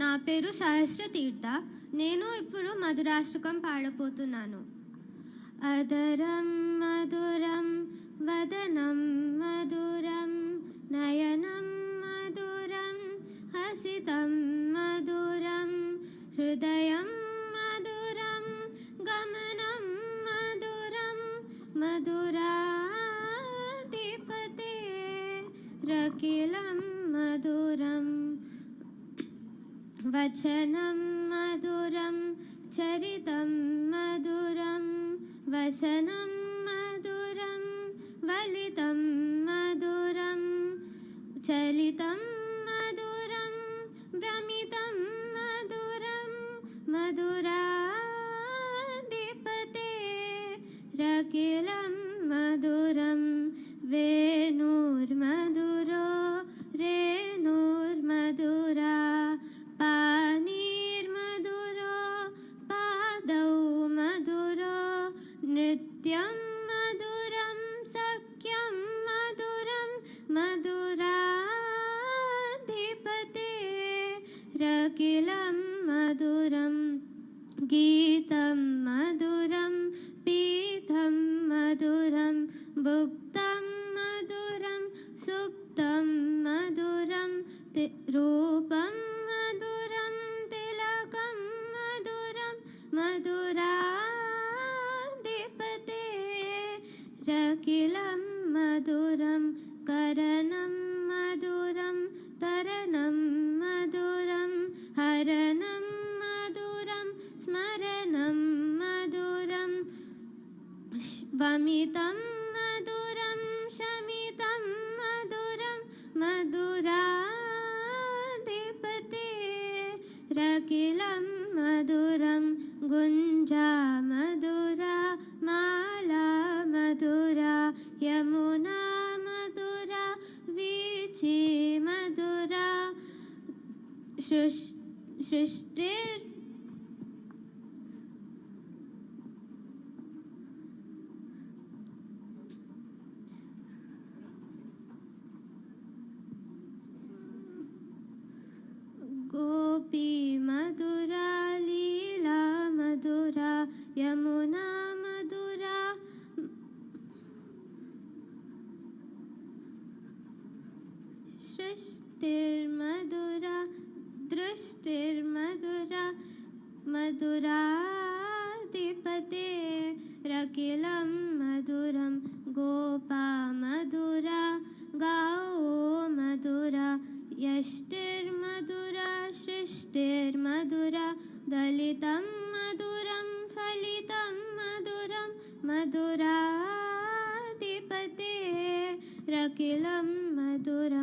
నా పేరు సహస్ర తీర్థ. నేను ఇప్పుడు మధురాష్టకం పాడబోతున్నాను. అదరం మధురం వదనం మధురం నయనం మధురం హసితం మధురం హృదయం మధురం గమనం మధురం మధురాధిపతే రకిలం మధురం వచనం మధురం చరితం మధురం వసనం మధురం వలితం మధురం చలితం మధురం భ్రమితం మధురం మధురాధిపతే రకిలం మధురం వేణుర్మధురో రేణుర్మధురా పానీర్మధురో పాదౌ మధురో నృత్యం మధురం సఖ్యం మధురం మధురాధిపతే రకిలం మధురం గీతం మధురం పీతం మధురం భుక్తం మధురం సుప్తం మధురం రూపం మధురం తిలకం మధురం మధురాధిపతే రకిలం మధురం కరణం మధురం తరణం మధురం హరణం మధురం స్మరణం మధురం వమితం మధురం శమితం మధురం మధురాధిపతే రకిలం మధురం గుంజా మధురా మాలా మధురా యమునా మధురా వీచి మధురా సృష్టిర్ గోపీ మధురా లీలా మధురా యమునా మధురా సృష్టిర్మధురా దృష్టిర్మధురా మధురాధిపతే రకిలం మధురం గోపా మధురా గావో మధురా యష్టిర్మధురా సృష్టిర్మధురా దళితం మధురం ఫలితం మధురం మధురాధిపతే రకిలం మధురం